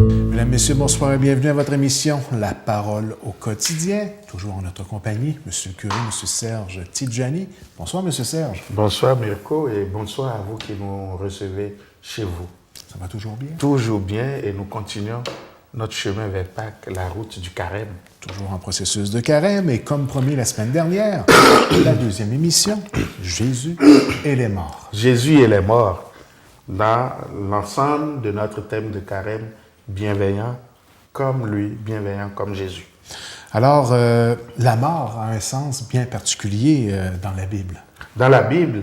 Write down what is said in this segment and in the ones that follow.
Mesdames, Messieurs, bonsoir et bienvenue à votre émission La Parole au quotidien. Toujours en notre compagnie, Monsieur le curé, Monsieur Serge Tidjani. Bonsoir, Monsieur Serge. Bonsoir Mirko et bonsoir à vous qui nous recevez chez vous. Ça va toujours bien? Toujours bien et nous continuons notre chemin vers Pâques, la route du carême. Toujours en processus de carême et comme promis la semaine dernière, la deuxième émission, Jésus et les morts. Jésus et les morts, dans l'ensemble de notre thème de carême, bienveillant comme lui, bienveillant comme Jésus. Alors, la mort a un sens bien particulier dans la Bible. Dans la Bible,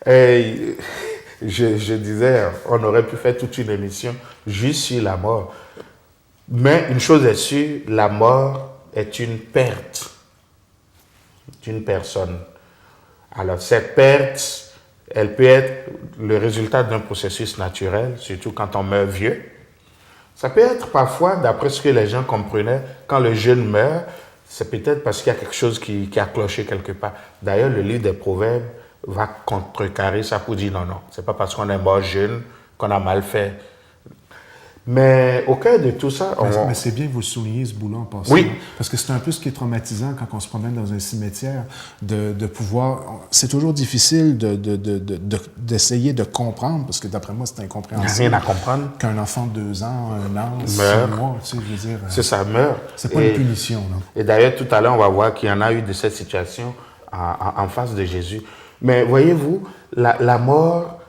je disais, on aurait pu faire toute une émission juste sur la mort. Mais une chose est sûre, la mort est une perte d'une personne. Alors cette perte, elle peut être le résultat d'un processus naturel, surtout quand on meurt vieux. Ça peut être parfois, d'après ce que les gens comprenaient, quand le jeune meurt, c'est peut-être parce qu'il y a quelque chose qui a cloché quelque part. D'ailleurs, le livre des Proverbes va contrecarrer ça pour dire non, c'est pas parce qu'on est mort jeune qu'on a mal fait. Mais au cœur de tout ça... Mais c'est bien que vous souligniez ce bout-là en passant. Oui. Parce que c'est un peu ce qui est traumatisant quand on se promène dans un cimetière, de pouvoir... C'est toujours difficile d'essayer de comprendre, parce que d'après moi, c'est incompréhensible. Il n'y a rien à comprendre. Qu'un enfant de 2 ans, 1 an, 6 mois, tu sais, je veux dire... C'est ça, meurt. C'est pas une punition, non? Et d'ailleurs, tout à l'heure, on va voir qu'il y en a eu de cette situation en face de Jésus. Mais voyez-vous, la mort,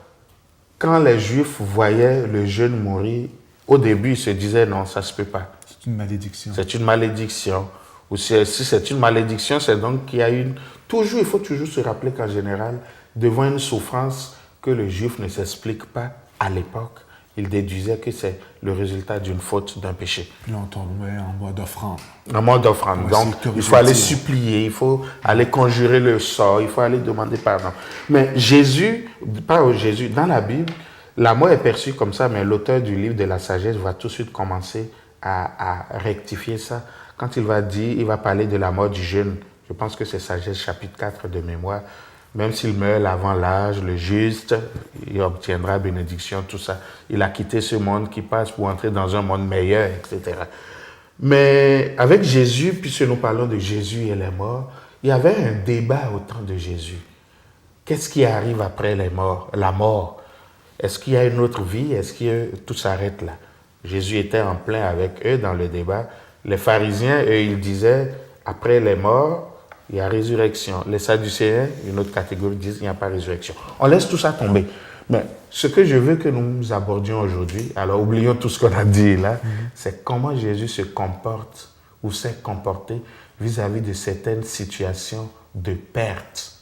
quand les Juifs voyaient le jeune mourir, au début, ils se disaient non, ça ne se peut pas. C'est une malédiction. C'est une malédiction. Ou si c'est une malédiction, c'est donc qu'il y a une... Toujours, il faut toujours se rappeler qu'en général, devant une souffrance que le Juif ne s'explique pas à l'époque, il déduisait que c'est le résultat d'une faute, d'un péché. Puis là, on tombait en mode offrande. En mode offrande. Donc, il faut aller supplier, il faut aller conjurer le sort, il faut aller demander pardon. Mais Jésus, dans la Bible, la mort est perçue comme ça, mais l'auteur du livre de la sagesse va tout de suite commencer à rectifier ça. Quand il va parler de la mort du jeune, je pense que c'est Sagesse chapitre 4 de mémoire, même s'il meurt avant l'âge, le juste, il obtiendra bénédiction, tout ça. Il a quitté ce monde qui passe pour entrer dans un monde meilleur, etc. Mais avec Jésus, puisque nous parlons de Jésus et les morts, il y avait un débat au temps de Jésus. Qu'est-ce qui arrive après les morts, la mort? Est-ce qu'il y a une autre vie? Est-ce que tout s'arrête là? Jésus était en plein avec eux dans le débat. Les pharisiens, eux, ils disaient, après les morts, il y a résurrection. Les sadducéens, une autre catégorie, disent, il n'y a pas résurrection. On laisse tout ça tomber. Mais ce que je veux que nous abordions aujourd'hui, alors oublions tout ce qu'on a dit là, c'est comment Jésus se comporte ou s'est comporté vis-à-vis de certaines situations de perte,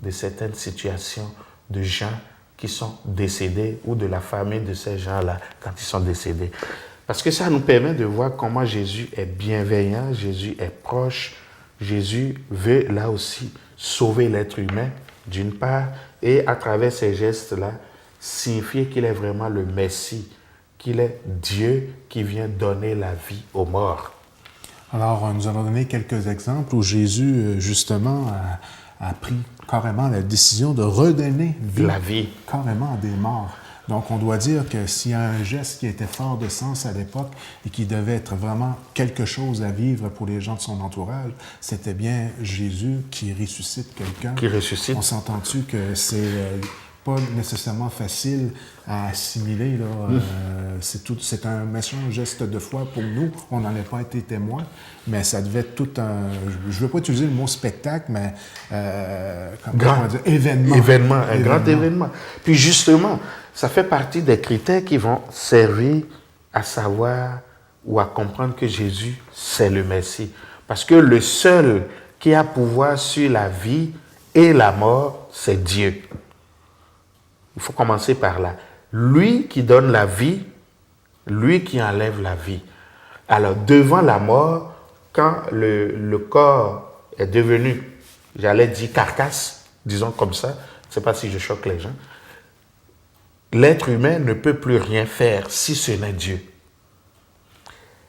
de certaines situations de gens qui sont décédés ou de la famille de ces gens-là quand ils sont décédés. Parce que ça nous permet de voir comment Jésus est bienveillant, Jésus est proche, Jésus veut là aussi sauver l'être humain d'une part et à travers ces gestes-là signifier qu'il est vraiment le Messie, qu'il est Dieu qui vient donner la vie aux morts. Alors, nous allons donner quelques exemples où Jésus, justement, a pris carrément la décision de redonner la vie carrément à des morts. Donc, on doit dire que s'il y a un geste qui était fort de sens à l'époque et qui devait être vraiment quelque chose à vivre pour les gens de son entourage, c'était bien Jésus qui ressuscite quelqu'un. Qui ressuscite. On s'entend-tu que c'est pas nécessairement facile à assimiler, là. C'est un méchant geste de foi pour nous. On n'en a pas été témoin, mais ça devait être tout un... Je ne veux pas utiliser le mot spectacle, mais comment on va dire, événement. Un grand événement. Puis justement, ça fait partie des critères qui vont servir à savoir ou à comprendre que Jésus, c'est le Messie. Parce que le seul qui a pouvoir sur la vie et la mort, c'est Dieu. Il faut commencer par là. Lui qui donne la vie, lui qui enlève la vie. Alors, devant la mort, quand le corps est devenu, j'allais dire carcasse, disons comme ça, je ne sais pas si je choque les gens, l'être humain ne peut plus rien faire si ce n'est Dieu.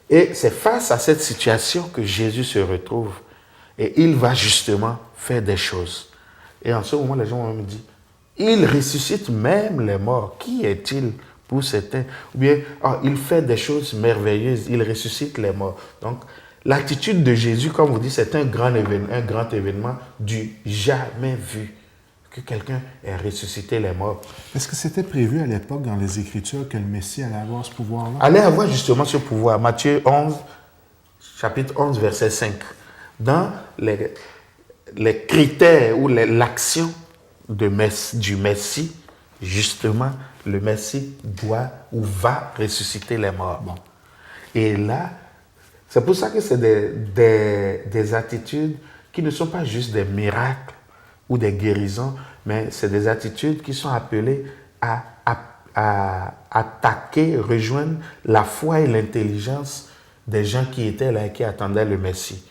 Et c'est face à cette situation que Jésus se retrouve et il va justement faire des choses. Et en ce moment, les gens vont me dire, il ressuscite même les morts. Qui est-il pour certains. Ou bien, il fait des choses merveilleuses, il ressuscite les morts. Donc, l'attitude de Jésus, comme vous dites, c'est un grand événement du jamais vu. Que quelqu'un ait ressuscité les morts. Est-ce que c'était prévu à l'époque dans les Écritures que le Messie allait avoir ce pouvoir-là? Allait avoir justement ce pouvoir. Matthieu 11, chapitre 11, verset 5. Dans les critères ou l'action du Messie, justement, le Messie doit ou va ressusciter les morts. Bon. Et là, c'est pour ça que c'est des attitudes qui ne sont pas juste des miracles ou des guérisons, mais c'est des attitudes qui sont appelées à attaquer, rejoindre la foi et l'intelligence des gens qui étaient là et qui attendaient le Messie.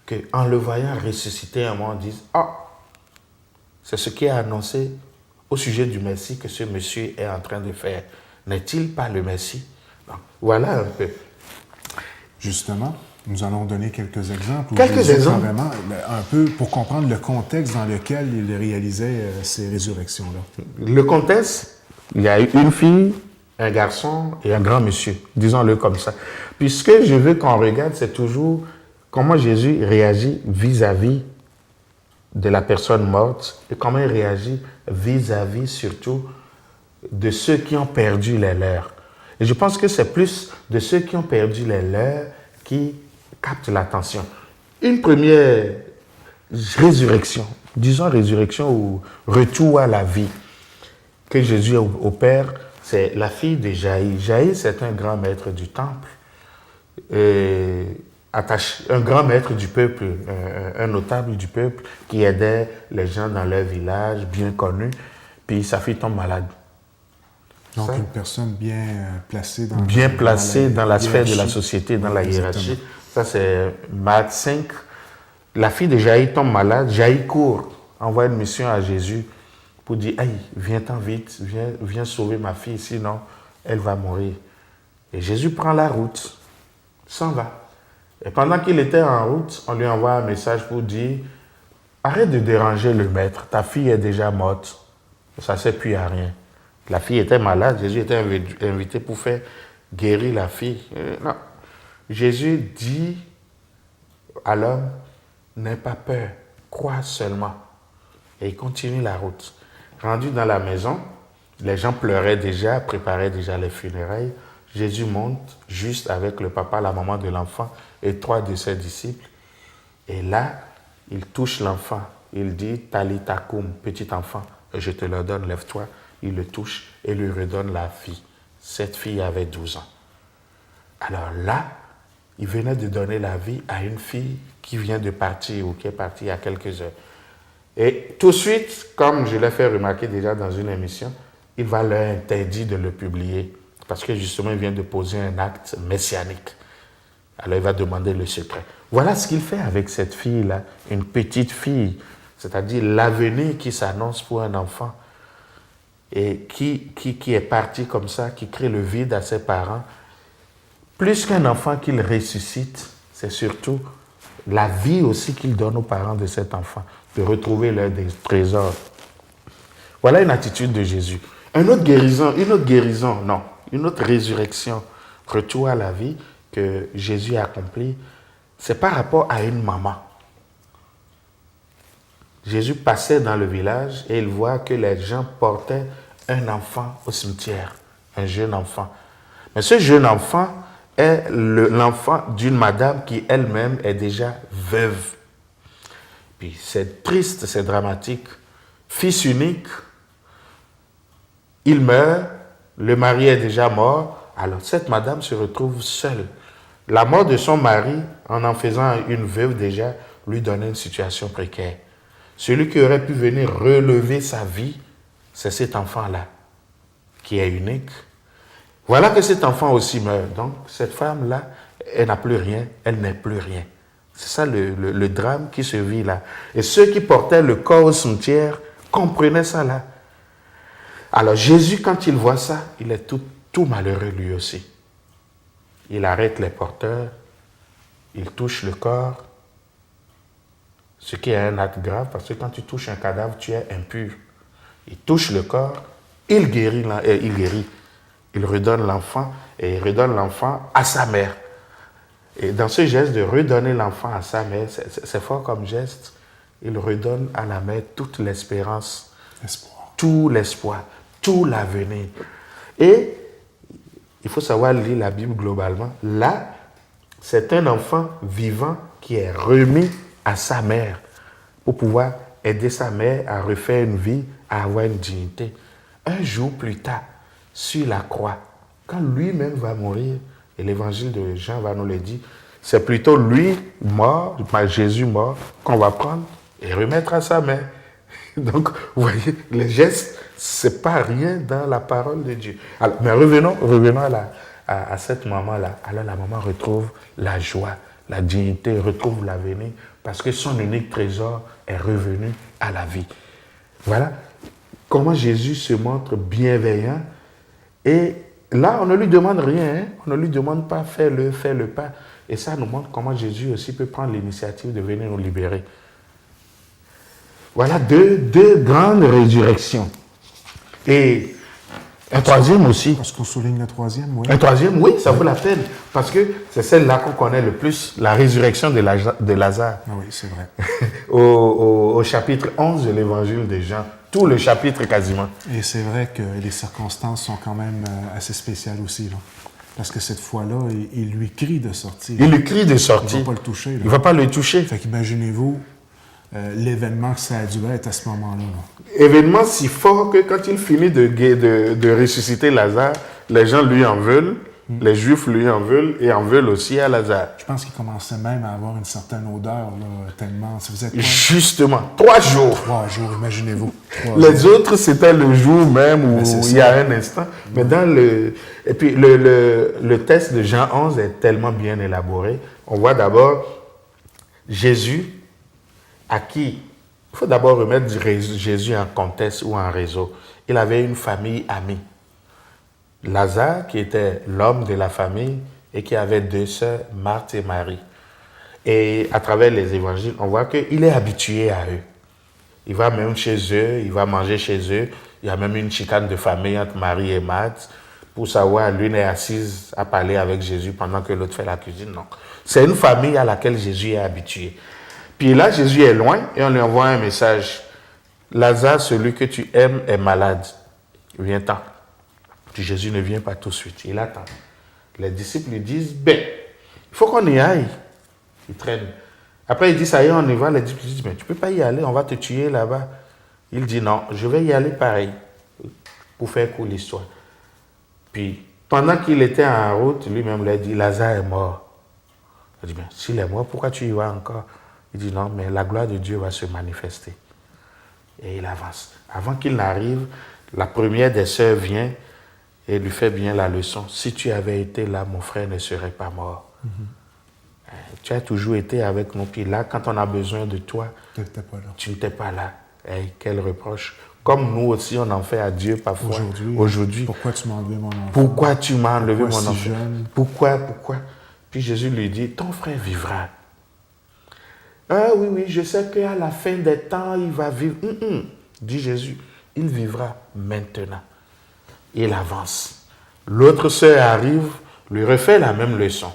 Qu'en le voyant ressusciter, un moment, disent « Ah, c'est ce qui est annoncé au sujet du Messie que ce monsieur est en train de faire. N'est-il pas le Messie ?» Voilà un peu. Justement, nous allons donner quelques exemples. Quelques exemples. Vraiment, un peu pour comprendre le contexte dans lequel il réalisait ces résurrections-là. Le contexte, il y a une fille, un garçon et un grand monsieur. Disons-le comme ça. Puis ce que je veux qu'on regarde, c'est toujours comment Jésus réagit vis-à-vis de la personne morte et comment il réagit vis-à-vis surtout de ceux qui ont perdu les leurs. Et je pense que c'est plus de ceux qui ont perdu les leurs qui captent l'attention. Une première résurrection, disons résurrection ou retour à la vie que Jésus opère, c'est la fille de Jaïr. Jaïr, c'est un grand maître du temple, un grand maître du peuple, un notable du peuple qui aidait les gens dans leur village, bien connu, puis sa fille tombe malade. Donc, ça, une personne bien placée dans la sphère de la société, dans la hiérarchie. Exactement. Ça, c'est Matthieu 5. La fille de Jaïr tombe malade. Jaïr court, envoie une mission à Jésus pour dire « Hey, viens-t'en vite, viens sauver ma fille, sinon elle va mourir. » Et Jésus prend la route, s'en va. Et pendant qu'il était en route, on lui envoie un message pour dire « Arrête de déranger le maître, ta fille est déjà morte. Ça ne sert plus à rien. » La fille était malade, Jésus était invité pour faire guérir la fille. Non. Jésus dit à l'homme, n'aie pas peur, crois seulement. Et il continue la route. Rendu dans la maison, les gens pleuraient déjà, préparaient déjà les funérailles. Jésus monte juste avec le papa, la maman de l'enfant et 3 de ses disciples. Et là, il touche l'enfant. Il dit, Talitha koum, petit enfant, je te le donne, lève-toi. Il le touche et lui redonne la fille. Cette fille avait 12 ans. Alors là, il venait de donner la vie à une fille qui vient de partir ou qui est partie il y a quelques heures. Et tout de suite, comme je l'ai fait remarquer déjà dans une émission, il va leur interdire de le publier parce que justement, il vient de poser un acte messianique. Alors, il va demander le secret. Voilà ce qu'il fait avec cette fille-là, une petite fille, c'est-à-dire l'avenir qui s'annonce pour un enfant. Et qui est parti comme ça, qui crée le vide à ses parents. Plus qu'un enfant qu'il ressuscite, c'est surtout la vie aussi qu'il donne aux parents de cet enfant, de retrouver leur trésor. Voilà une attitude de Jésus. Une autre résurrection, retour à la vie que Jésus a accompli, c'est par rapport à une maman. Jésus passait dans le village et il voit que les gens portaient un enfant au cimetière, un jeune enfant. Mais ce jeune enfant est l'enfant d'une madame qui elle-même est déjà veuve. Puis c'est triste, c'est dramatique. Fils unique, il meurt, le mari est déjà mort, alors cette madame se retrouve seule. La mort de son mari, en faisant une veuve déjà, lui donnait une situation précaire. Celui qui aurait pu venir relever sa vie, c'est cet enfant-là, qui est unique. Voilà que cet enfant aussi meurt. Donc, cette femme-là, elle n'a plus rien, elle n'est plus rien. C'est ça le drame qui se vit là. Et ceux qui portaient le corps au cimetière comprenaient ça là. Alors, Jésus, quand il voit ça, il est tout malheureux lui aussi. Il arrête les porteurs, il touche le corps, ce qui est un acte grave, parce que quand tu touches un cadavre, tu es impur. Il touche le corps, il guérit. il redonne l'enfant et il redonne l'enfant à sa mère. Et dans ce geste de redonner l'enfant à sa mère, c'est fort comme geste, il redonne à la mère toute l'espérance, tout l'espoir, tout l'avenir. Et il faut savoir lire la Bible globalement. Là, c'est un enfant vivant qui est remis à sa mère pour pouvoir aider sa mère à refaire une vie, à avoir une dignité. Un jour plus tard, sur la croix, quand lui-même va mourir, et l'évangile de Jean va nous le dire, c'est plutôt lui mort, Jésus mort, qu'on va prendre et remettre à sa mère. Donc, vous voyez, les gestes, c'est pas rien dans la parole de Dieu. Alors, mais revenons à cette maman-là. Alors, la maman retrouve la joie, la dignité, retrouve l'avenir, parce que son unique trésor est revenu à la vie. Voilà comment Jésus se montre bienveillant. Et là, on ne lui demande rien, hein? On ne lui demande pas fais-le pas. Et ça nous montre comment Jésus aussi peut prendre l'initiative de venir nous libérer. Voilà deux grandes résurrections. Et un troisième aussi. Est-ce qu'on souligne le troisième, oui? Un troisième, oui, ça vaut la peine. Parce que c'est celle-là qu'on connaît le plus, la résurrection de Lazare. Ah oui, c'est vrai. au chapitre 11 de l'évangile de Jean. Tout le chapitre quasiment. Et c'est vrai que les circonstances sont quand même assez spéciales aussi, là. Parce que cette fois-là, il lui crie de sortir. Il lui crie de sortir. Il ne va pas le toucher. Il ne va pas le toucher. Fait qu'imaginez-vous l'événement que ça a dû être à ce moment-là. Là. Événement si fort que quand il finit de ressusciter Lazare, les gens lui en veulent, les Juifs lui en veulent et en veulent aussi à Lazare. Je pense qu'il commençait même à avoir une certaine odeur, là, tellement... Ça faisait quoi? Justement, 3 jours. 3 jours, imaginez-vous. Les autres, c'était le jour même où il y a un instant. Mais dans le... Et puis, le texte de Jean 11 est tellement bien élaboré. On voit d'abord Jésus, à qui... Il faut d'abord remettre Jésus en contexte ou en réseau. Il avait une famille amie. Lazare, qui était l'homme de la famille et qui avait 2 sœurs, Marthe et Marie. Et à travers les évangiles, on voit qu'il est habitué à eux. Il va même chez eux, il va manger chez eux. Il y a même une chicane de famille entre Marie et Marthe pour savoir, l'une est assise à parler avec Jésus pendant que l'autre fait la cuisine. Non. C'est une famille à laquelle Jésus est habitué. Puis là, Jésus est loin et on lui envoie un message. Lazare, celui que tu aimes, est malade. Viens-t'en. Puis Jésus ne vient pas tout de suite, il attend. Les disciples lui disent, il faut qu'on y aille. Il traîne. Après, il dit, ça y est, on y va. Les disciples disent, mais tu ne peux pas y aller, on va te tuer là-bas. Il dit, non, je vais y aller pareil, pour faire court l'histoire. Puis, pendant qu'il était en route, lui-même lui a dit, Lazare est mort. Il dit, mais s'il est mort, pourquoi tu y vas encore? Il dit, non, mais la gloire de Dieu va se manifester. Et il avance. Avant qu'il n'arrive, la première des sœurs vient et lui fait bien la leçon. Si tu avais été là, mon frère ne serait pas mort. Tu as toujours été avec nous. Puis là, quand on a besoin de toi, tu n'étais pas là. Hey, quel reproche. Comme nous aussi, on en fait à Dieu parfois. Aujourd'hui. Pourquoi tu m'as enlevé mon enfant? Pourquoi tu m'as enlevé mon enfant? Jeune? Pourquoi? Puis Jésus lui dit, ton frère vivra. Ah oui, je sais qu'à la fin des temps, il va vivre. Dit Jésus, il vivra maintenant. Il avance. L'autre sœur arrive, lui refait la même leçon.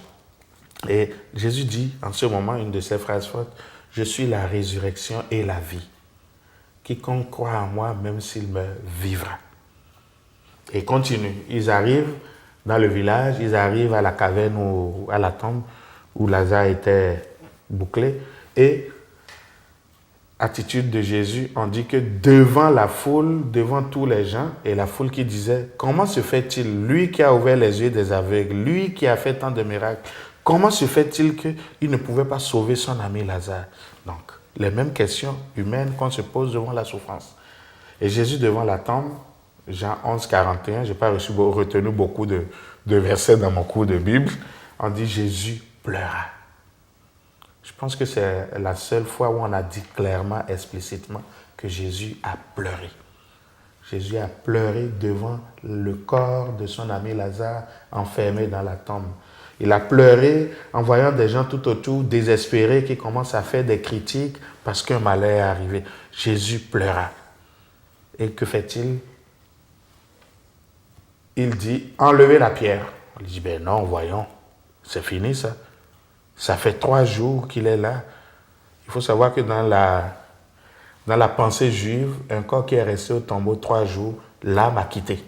Et Jésus dit, en ce moment, une de ses phrases fortes, « Je suis la résurrection et la vie. Quiconque croit en moi, même s'il meurt, vivra. » Et continue. Ils arrivent dans le village, ils arrivent à la caverne ou à la tombe où Lazare était bouclé. Et, attitude de Jésus, on dit que devant la foule, devant tous les gens, et la foule qui disait, comment se fait-il, lui qui a ouvert les yeux des aveugles, lui qui a fait tant de miracles, comment se fait-il qu'il ne pouvait pas sauver son ami Lazare? Donc, les mêmes questions humaines qu'on se pose devant la souffrance. Et Jésus devant la tombe, Jean 11, 41, je n'ai pas retenu beaucoup de versets dans mon cours de Bible, on dit Jésus pleura. Je pense que c'est la seule fois où on a dit clairement, explicitement, que Jésus a pleuré. Jésus a pleuré devant le corps de son ami Lazare enfermé dans la tombe. Il a pleuré en voyant des gens tout autour désespérés qui commencent à faire des critiques parce qu'un malheur est arrivé. Jésus pleura. Et que fait-il? il dit, enlevez la pierre. On lui dit, ben non, voyons, c'est fini ça. Ça fait 3 jours qu'il est là. Il faut savoir que dans la pensée juive, un corps qui est resté au tombeau 3 jours, l'âme a quitté.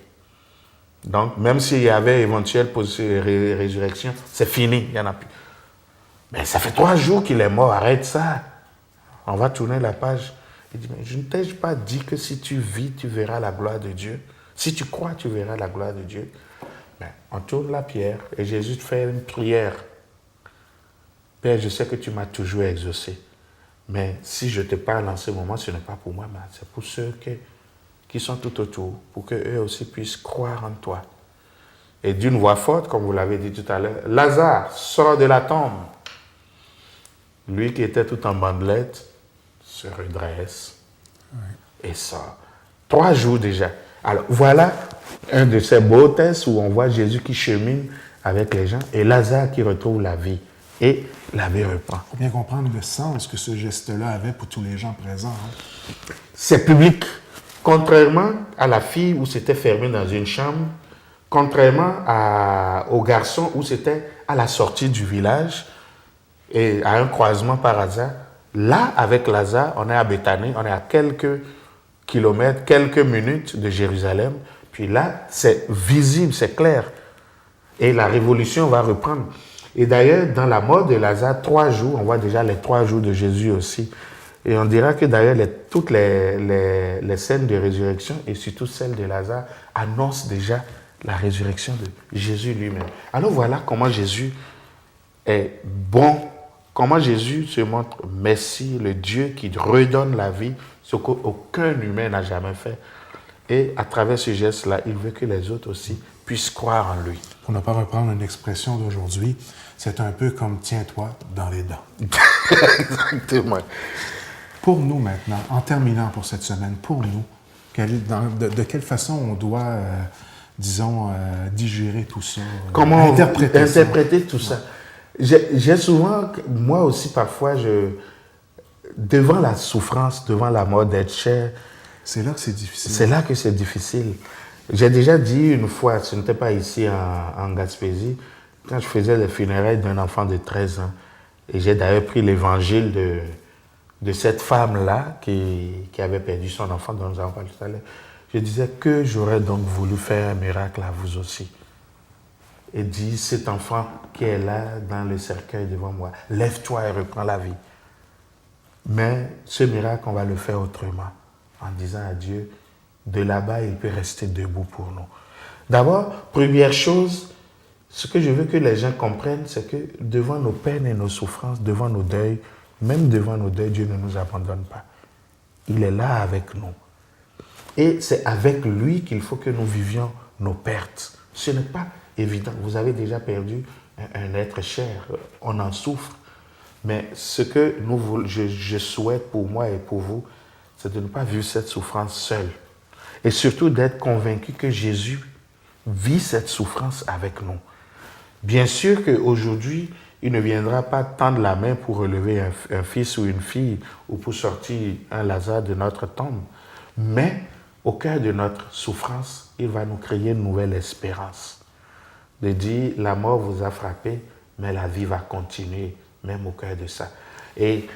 Donc, même s'il y avait éventuelle résurrection, c'est fini, il n'y en a plus. Mais ça fait 3 jours qu'il est mort, arrête ça. On va tourner la page. Il dit, mais je ne t'ai pas dit que si tu vis, tu verras la gloire de Dieu. Si tu crois, tu verras la gloire de Dieu. Mais on tourne la pierre et Jésus fait une prière. Père, je sais que tu m'as toujours exaucé. Mais si je te parle en ce moment, ce n'est pas pour moi, mais c'est pour ceux qui sont tout autour, pour qu'eux aussi puissent croire en toi. Et d'une voix forte, comme vous l'avez dit tout à l'heure, Lazare, sort de la tombe. Lui qui était tout en bandelette, se redresse et sort. 3 jours déjà. Alors voilà un de ces beaux textes où on voit Jésus qui chemine avec les gens et Lazare qui retrouve la vie. Et la vie reprend. Il faut bien comprendre le sens que ce geste-là avait pour tous les gens présents. C'est public. Contrairement à la fille où c'était fermé dans une chambre, contrairement au garçon où c'était à la sortie du village et à un croisement par hasard, là, avec Lazare, on est à Béthanie, on est à quelques kilomètres, quelques minutes de Jérusalem. Puis là, c'est visible, c'est clair. Et la révolution va reprendre. Et d'ailleurs, dans la mort de Lazare, 3 jours, on voit déjà les 3 jours de Jésus aussi. Et on dira que d'ailleurs, toutes les scènes de résurrection, et surtout celle de Lazare, annoncent déjà la résurrection de Jésus lui-même. Alors voilà comment Jésus est bon, comment Jésus se montre Messie, le Dieu qui redonne la vie, ce qu'aucun humain n'a jamais fait. Et à travers ce geste-là, il veut que les autres aussi puissent croire en lui. Pour ne pas reprendre une expression d'aujourd'hui, c'est un peu comme « tiens-toi dans les dents ». Exactement. Pour nous maintenant, en terminant pour cette semaine, pour nous, de quelle façon on doit, disons, digérer tout ça? Comment interpréter tout ça? J'ai souvent, moi aussi parfois, devant la souffrance, devant la mort d'être cher, c'est là que c'est difficile. C'est là que c'est difficile. J'ai déjà dit une fois, ce n'était pas ici en Gaspésie, quand je faisais les funérailles d'un enfant de 13 ans, et j'ai d'ailleurs pris l'évangile de cette femme-là qui avait perdu son enfant, dont nous avons parlé tout à l'heure. Je disais que j'aurais donc voulu faire un miracle à vous aussi. Et dit, cet enfant qui est là dans le cercueil devant moi, lève-toi et reprends la vie. Mais ce miracle, on va le faire autrement, en disant à Dieu, de là-bas, il peut rester debout pour nous. D'abord, première chose, ce que je veux que les gens comprennent, c'est que devant nos peines et nos souffrances, devant nos deuils, même devant nos deuils, Dieu ne nous abandonne pas. Il est là avec nous. Et c'est avec lui qu'il faut que nous vivions nos pertes. Ce n'est pas évident. Vous avez déjà perdu un être cher. On en souffre. Mais ce que je souhaite pour moi et pour vous, c'est de ne pas vivre cette souffrance seule. Et surtout d'être convaincu que Jésus vit cette souffrance avec nous. Bien sûr qu'aujourd'hui, il ne viendra pas tendre la main pour relever un fils ou une fille ou pour sortir un Lazare de notre tombe. Mais au cœur de notre souffrance, il va nous créer une nouvelle espérance. De dire, la mort vous a frappé, mais la vie va continuer, même au cœur de ça. Et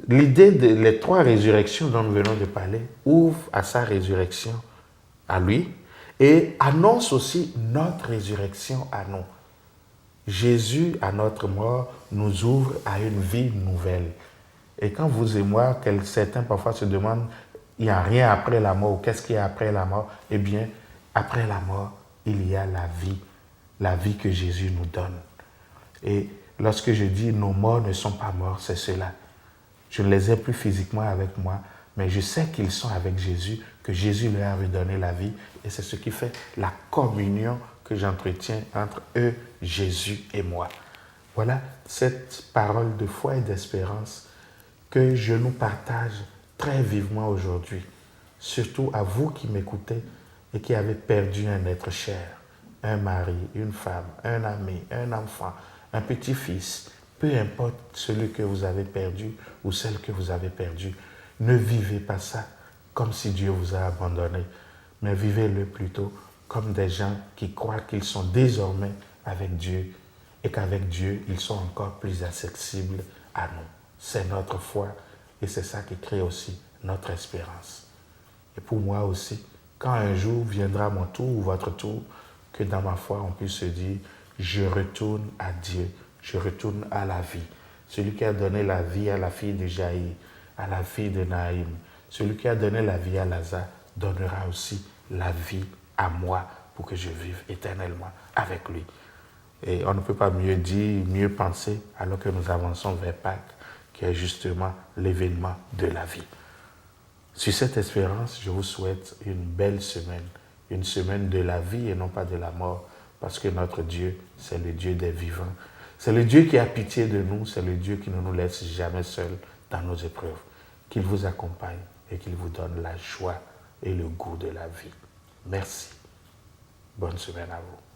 l'idée des 3 résurrections dont nous venons de parler ouvre à sa résurrection, à lui, et annonce aussi notre résurrection à nous. Jésus, à notre mort, nous ouvre à une vie nouvelle. Et quand vous et moi, certains parfois se demandent, il n'y a rien après la mort, ou qu'est-ce qu'il y a après la mort? Eh bien, après la mort, il y a la vie que Jésus nous donne. Et lorsque je dis nos morts ne sont pas morts, c'est cela. Je ne les ai plus physiquement avec moi, mais je sais qu'ils sont avec Jésus, que Jésus leur a redonné la vie, et c'est ce qui fait la communion que j'entretiens entre eux, Jésus et moi. Voilà cette parole de foi et d'espérance que je nous partage très vivement aujourd'hui, surtout à vous qui m'écoutez et qui avez perdu un être cher, un mari, une femme, un ami, un enfant, un petit-fils, peu importe celui que vous avez perdu ou celle que vous avez perdue, ne vivez pas ça comme si Dieu vous a abandonné, mais vivez-le plutôt comme des gens qui croient qu'ils sont désormais avec Dieu et qu'avec Dieu, ils sont encore plus accessibles à nous. C'est notre foi et c'est ça qui crée aussi notre espérance. Et pour moi aussi, quand un jour viendra mon tour ou votre tour, que dans ma foi, on puisse se dire, je retourne à Dieu, je retourne à la vie. Celui qui a donné la vie à la fille de Jaïr, à la fille de Naïm, celui qui a donné la vie à Lazare, donnera aussi la vie à moi pour que je vive éternellement avec lui. Et on ne peut pas mieux dire, mieux penser, alors que nous avançons vers Pâques, qui est justement l'événement de la vie. Sur cette espérance, je vous souhaite une belle semaine, une semaine de la vie et non pas de la mort, parce que notre Dieu, c'est le Dieu des vivants. C'est le Dieu qui a pitié de nous, c'est le Dieu qui ne nous laisse jamais seuls dans nos épreuves. Qu'il vous accompagne et qu'il vous donne la joie et le goût de la vie. Merci. Bonne semaine à vous.